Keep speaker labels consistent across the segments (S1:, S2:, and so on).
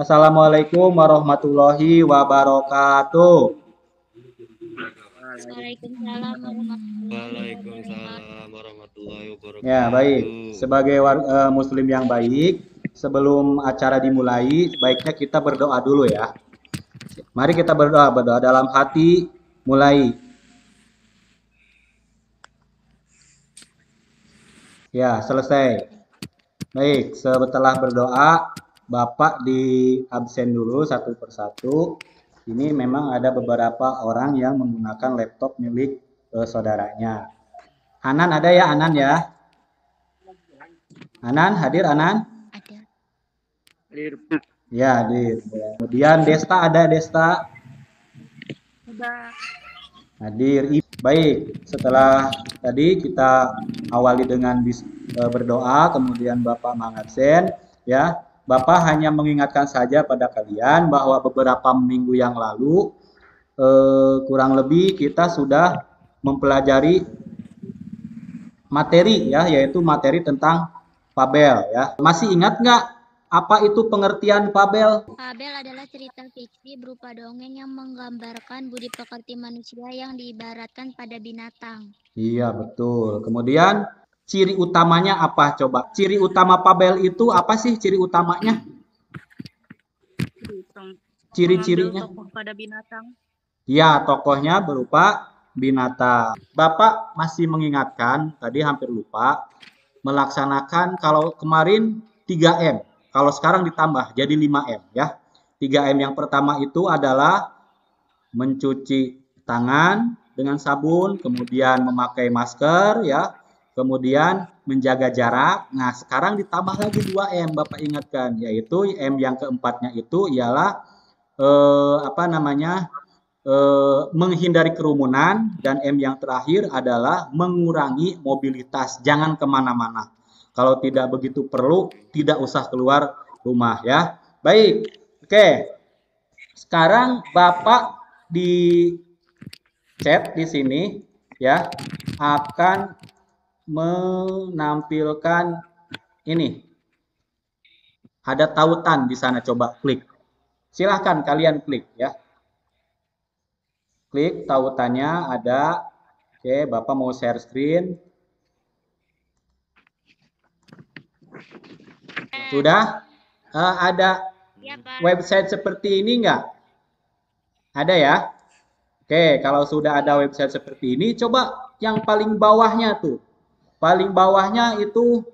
S1: Assalamualaikum warahmatullahi wabarakatuh.
S2: Waalaikumsalam warahmatullahi wabarakatuh.
S3: Waalaikumsalam warahmatullahi
S1: Ya, baik.
S3: wabarakatuh.
S1: Sebagai muslim yang baik, sebelum acara dimulai, baiknya kita berdoa dulu ya. Mari kita berdoa, berdoa dalam hati, mulai. Ya, selesai. Baik, setelah berdoa, Bapak di absen dulu satu persatu. Ini memang ada beberapa orang yang menggunakan laptop milik saudaranya. Anan ada ya, Anan ya? Anan, hadir Anan?
S2: Ada.
S1: Ya, hadir. Kemudian Desta ada, Desta? Hadir. Baik, setelah tadi kita awali dengan berdoa, kemudian Bapak mengabsen, ya. Bapak hanya mengingatkan saja pada kalian bahwa beberapa minggu yang lalu kurang lebih kita sudah mempelajari materi ya, yaitu materi tentang fabel ya. Masih ingat nggak apa itu pengertian fabel?
S2: Fabel adalah cerita fiksi berupa dongeng yang menggambarkan budi pekerti manusia yang diibaratkan pada binatang.
S1: Iya, betul. Kemudian ciri utamanya apa coba? Ciri utama fabel itu apa sih ciri utamanya? Ciri-cirinya?
S4: Tokoh pada binatang.
S1: Ya, tokohnya berupa binatang. Bapak masih mengingatkan, tadi hampir lupa, melaksanakan kalau kemarin 3M. Kalau sekarang ditambah jadi 5M ya. 3M yang pertama itu adalah mencuci tangan dengan sabun, kemudian memakai masker ya, kemudian menjaga jarak. Nah, sekarang ditambah lagi 2M Bapak ingatkan, yaitu M yang keempatnya itu ialah menghindari kerumunan, dan M yang terakhir adalah mengurangi mobilitas. Jangan kemana-mana. Kalau tidak begitu perlu, tidak usah keluar rumah ya. Baik, oke. Sekarang Bapak di chat di sini ya akan menampilkan ini. Ada tautan di sana, coba klik. Silahkan kalian klik ya. Klik tautannya ada. Oke, Bapak mau share screen. Sudah? Ada
S2: Ya, Pak.
S1: website seperti ini enggak? Ada ya? Oke, kalau sudah ada website seperti ini, coba yang paling bawahnya tuh. Paling bawahnya itu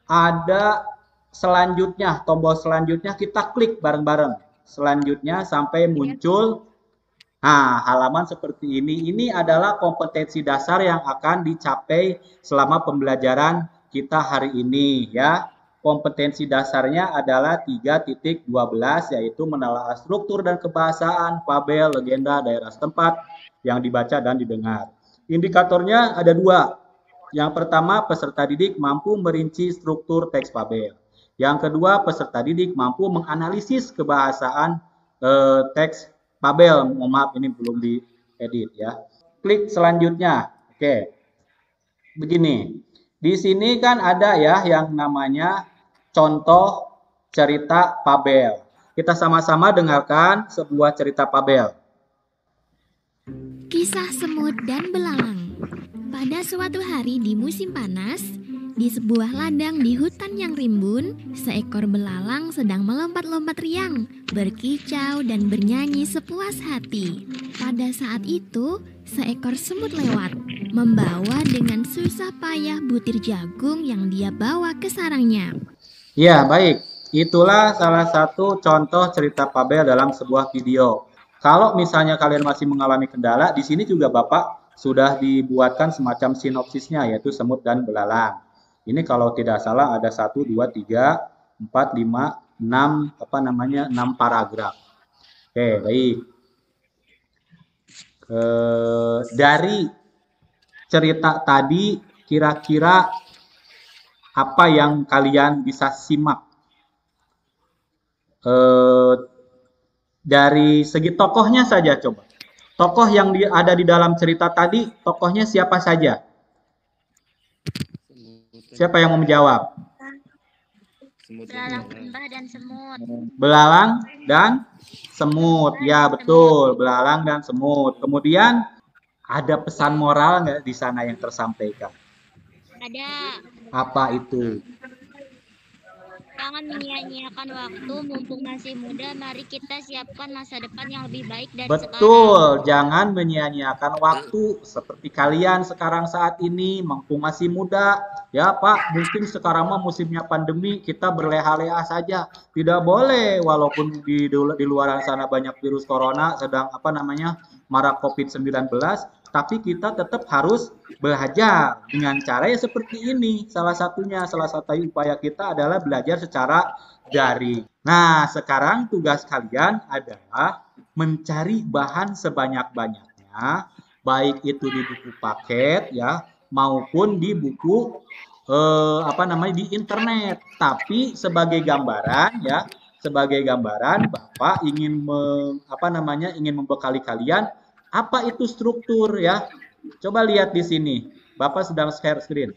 S1: ada selanjutnya, tombol selanjutnya, kita klik bareng-bareng. Selanjutnya sampai muncul halaman seperti ini. Ini adalah kompetensi dasar yang akan dicapai selama pembelajaran kita hari ini ya. Kompetensi dasarnya adalah 3.12, yaitu menelaah struktur dan kebahasaan, fabel, legenda, daerah setempat yang dibaca dan didengar. Indikatornya ada 2. Yang pertama, peserta didik mampu merinci struktur teks fabel. Yang kedua, peserta didik mampu menganalisis kebahasaan teks fabel. Mohon maaf, ini belum diedit ya. Klik selanjutnya. Oke. Begini. Di sini kan ada ya yang namanya contoh cerita fabel. Kita sama-sama dengarkan sebuah cerita fabel.
S5: Kisah semut dan belalang. Pada suatu hari di musim panas, di sebuah ladang di hutan yang rimbun, seekor belalang sedang melompat-lompat riang, berkicau dan bernyanyi sepuas hati. Pada saat itu, seekor semut lewat, membawa dengan susah payah butir jagung yang dia bawa ke sarangnya.
S1: Ya, baik. Itulah salah satu contoh cerita fabel dalam sebuah video. Kalau misalnya kalian masih mengalami kendala, di sini juga Bapak sudah dibuatkan semacam sinopsisnya, yaitu semut dan belalang. Ini kalau tidak salah ada 1, 2, 3, 4, 5, 6, 6 paragraf. Oke, baik. Dari cerita tadi, kira-kira apa yang kalian bisa simak? Dari segi tokohnya saja coba. Tokoh yang ada di dalam cerita tadi, tokohnya siapa saja? Siapa yang mau menjawab?
S2: Belalang, sembah, dan semut.
S1: Belalang dan semut. Ya, betul. Belalang dan semut. Kemudian ada pesan moral nggak di sana yang tersampaikan?
S2: Ada.
S1: Apa itu?
S2: Jangan menyia-nyiakan waktu, mumpung masih muda, mari kita siapkan masa depan yang lebih baik dari sekarang.
S1: Betul, jangan menyia-nyiakan waktu seperti kalian sekarang saat ini, mumpung masih muda. Ya Pak, mungkin sekarang mah musimnya pandemi, kita berleha-leha saja. Tidak boleh, walaupun di luar sana banyak virus corona, sedang marak COVID-19, tapi kita tetap harus belajar dengan cara yang seperti ini. Salah satu upaya kita adalah belajar secara daring. Nah, sekarang tugas kalian adalah mencari bahan sebanyak-banyaknya, baik itu di buku paket ya, maupun di buku di internet. Tapi sebagai gambaran ya, Bapak ingin ingin membekali kalian apa itu struktur ya. Coba lihat di sini. Bapak sedang share screen.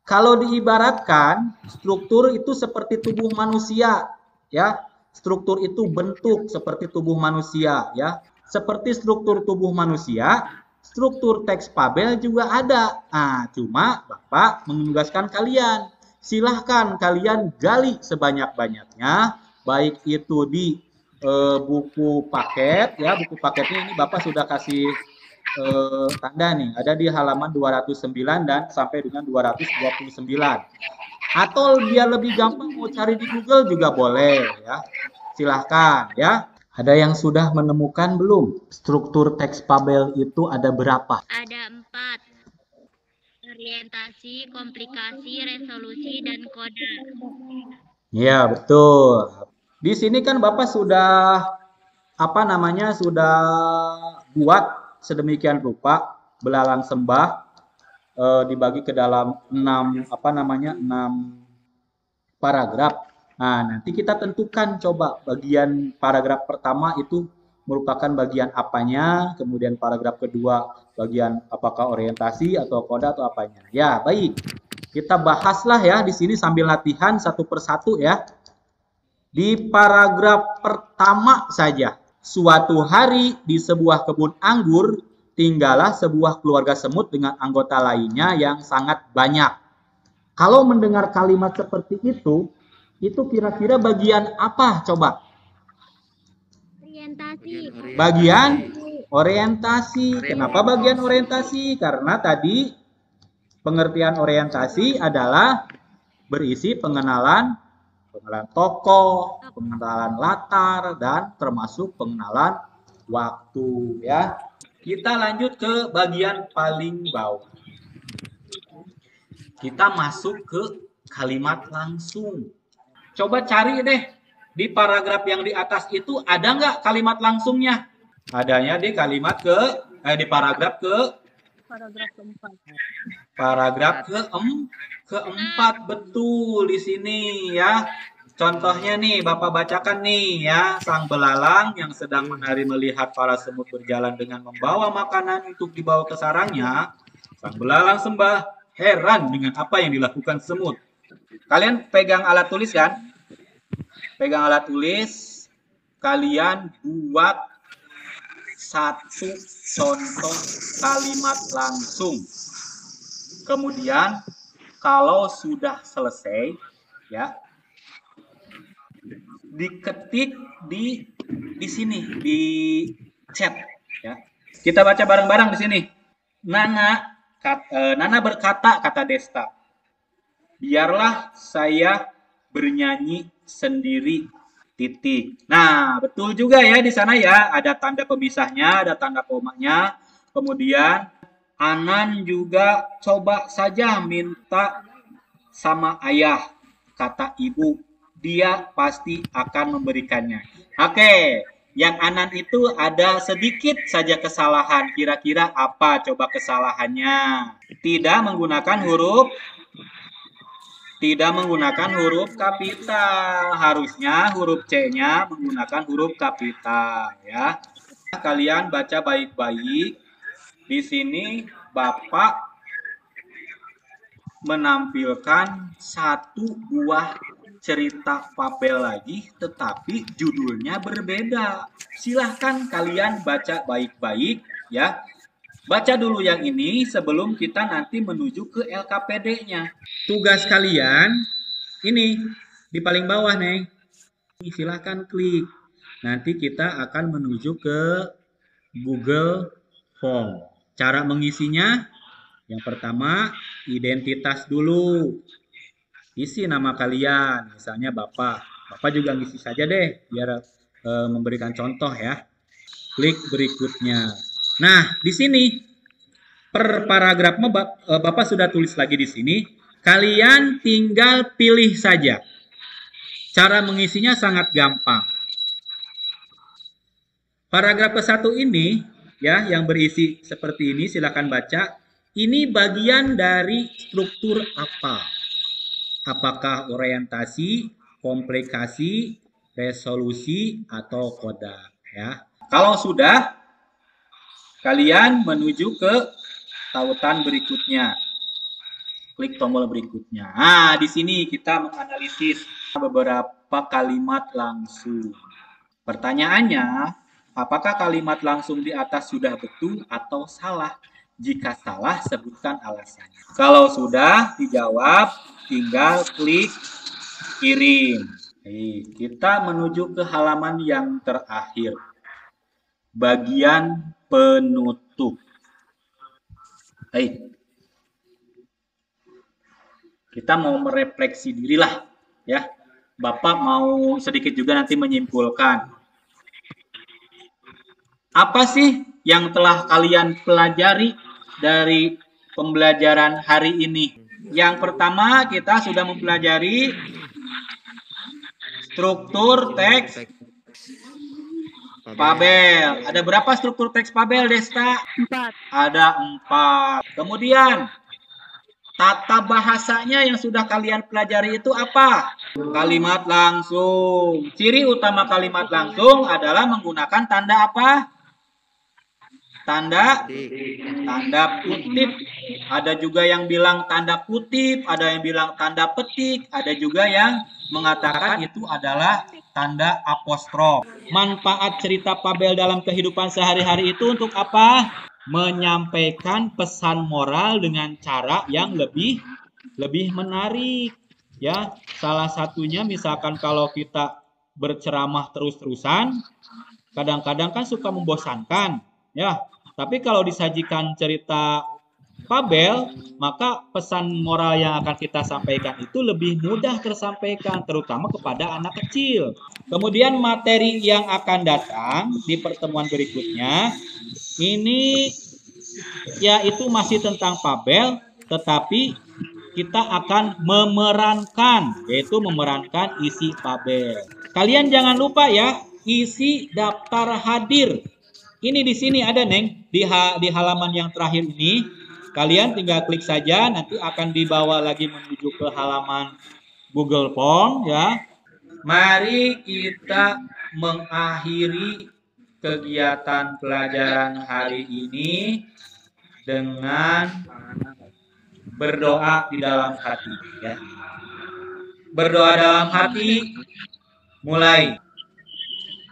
S1: Kalau diibaratkan, struktur itu seperti tubuh manusia, ya. Struktur itu bentuk seperti tubuh manusia, ya. Seperti struktur tubuh manusia, struktur teks Fabel juga ada. Nah, cuma Bapak menugaskan kalian, silahkan kalian gali sebanyak-banyaknya, baik itu di buku paket, ya. Buku paketnya ini Bapak sudah kasih tanda nih, ada di halaman 209 dan sampai dengan 229. Atau biar lebih gampang mau cari di Google juga boleh ya. Silahkan ya. Ada yang sudah menemukan belum? Struktur teks Fabel itu ada berapa?
S2: Ada 4. Orientasi, komplikasi, resolusi, dan kode.
S1: Ya, betul. Di sini kan Bapak sudah sudah buat sedemikian rupa belalang sembah dibagi ke dalam 6 paragraf. Nah, nanti kita tentukan coba bagian paragraf pertama itu merupakan bagian apanya, kemudian paragraf kedua bagian apakah orientasi atau kode atau apanya. Ya, baik. Kita bahaslah ya di sini sambil latihan satu persatu ya. Di paragraf pertama saja. Suatu hari di sebuah kebun anggur, tinggallah sebuah keluarga semut dengan anggota lainnya yang sangat banyak. Kalau mendengar kalimat seperti itu kira-kira bagian apa coba?
S2: Orientasi.
S1: Bagian orientasi. Kenapa bagian orientasi? Karena tadi pengertian orientasi adalah berisi pengenalan tokoh, pengenalan latar, dan termasuk pengenalan waktu ya. Kita lanjut ke bagian paling bawah. Kita masuk ke kalimat langsung. Coba cari deh di paragraf yang di atas itu ada nggak kalimat langsungnya? Adanya di di paragraf keempat. Paragraf keempat betul di sini ya. Contohnya nih Bapak bacakan nih ya. Sang belalang yang sedang menari melihat para semut berjalan dengan membawa makanan untuk dibawa ke sarangnya. Sang belalang sembah heran dengan apa yang dilakukan semut. Kalian pegang alat tulis kan? Pegang alat tulis. Kalian buat satu contoh kalimat langsung. Kemudian kalau sudah selesai ya diketik di sini di chat ya. Kita baca bareng-bareng di sini. Nana berkata, kata Desta, biarlah saya bernyanyi sendiri titik. Nah, betul juga ya di sana ya, ada tanda pemisahnya, ada tanda komanya. Kemudian Anan juga coba saja minta sama ayah, kata ibu, dia pasti akan memberikannya. Oke, yang Anan itu ada sedikit saja kesalahan. Kira-kira apa coba kesalahannya? Tidak menggunakan huruf kapital. Harusnya huruf C-nya menggunakan huruf kapital ya. Kalian baca baik-baik. Di sini Bapak menampilkan satu buah cerita fabel lagi, tetapi judulnya berbeda. Silahkan kalian baca baik-baik ya. Baca dulu yang ini sebelum kita nanti menuju ke LKPD-nya. Tugas kalian ini di paling bawah nih. Silahkan klik. Nanti kita akan menuju ke Google Form. Cara mengisinya, yang pertama identitas dulu. Isi nama kalian, misalnya Bapak. Bapak juga ngisi saja deh, biar memberikan contoh ya. Klik berikutnya. Nah, di sini per paragraf Bapak sudah tulis lagi di sini. Kalian tinggal pilih saja. Cara mengisinya sangat gampang. Paragraf ke-1 ini ya yang berisi seperti ini, silakan baca. Ini bagian dari struktur apa? Apakah orientasi, komplikasi, resolusi, atau koda ya. Kalau sudah, kalian menuju ke tautan berikutnya. Klik tombol berikutnya. Nah, di sini kita menganalisis beberapa kalimat langsung. Pertanyaannya, apakah kalimat langsung di atas sudah betul atau salah? Jika salah, sebutkan alasannya. Kalau sudah dijawab, tinggal klik kirim. Kita menuju ke halaman yang terakhir. Bagian penutup. Kita mau merefleksi dirilah ya. Bapak mau sedikit juga nanti menyimpulkan. Apa sih yang telah kalian pelajari dari pembelajaran hari ini? Yang pertama, kita sudah mempelajari struktur teks Fabel. Ada berapa struktur teks Fabel, Desta?
S2: 4.
S1: Ada 4. Kemudian, tata bahasanya yang sudah kalian pelajari itu apa? Kalimat langsung. Ciri utama kalimat langsung adalah menggunakan tanda apa? Tanda kutip. Ada juga yang bilang tanda kutip, ada yang bilang tanda petik, ada juga yang mengatakan itu adalah tanda apostrof. Manfaat cerita Fabel dalam kehidupan sehari-hari itu untuk apa? Menyampaikan pesan moral dengan cara yang lebih menarik. Ya, salah satunya misalkan kalau kita berceramah terus-terusan, kadang-kadang kan suka membosankan, ya. Tapi kalau disajikan cerita Fabel, maka pesan moral yang akan kita sampaikan itu lebih mudah tersampaikan, terutama kepada anak kecil. Kemudian materi yang akan datang di pertemuan berikutnya, ini yaitu masih tentang Fabel, tetapi kita akan memerankan, yaitu memerankan isi Fabel. Kalian jangan lupa ya, isi daftar hadir. Ini di sini ada, Neng, di halaman yang terakhir ini. Kalian tinggal klik saja, nanti akan dibawa lagi menuju ke halaman Google Form ya. Mari kita mengakhiri kegiatan pelajaran hari ini dengan berdoa di dalam hati ya. Berdoa dalam hati mulai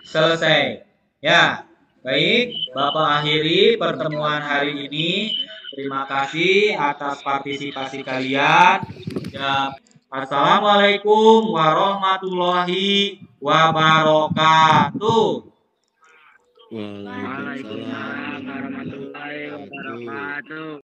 S1: selesai ya. Baik, Bapak akhiri pertemuan hari ini. Terima kasih atas partisipasi kalian. Ya, assalamualaikum warahmatullahi wabarakatuh.
S3: Waalaikumsalam warahmatullahi wabarakatuh.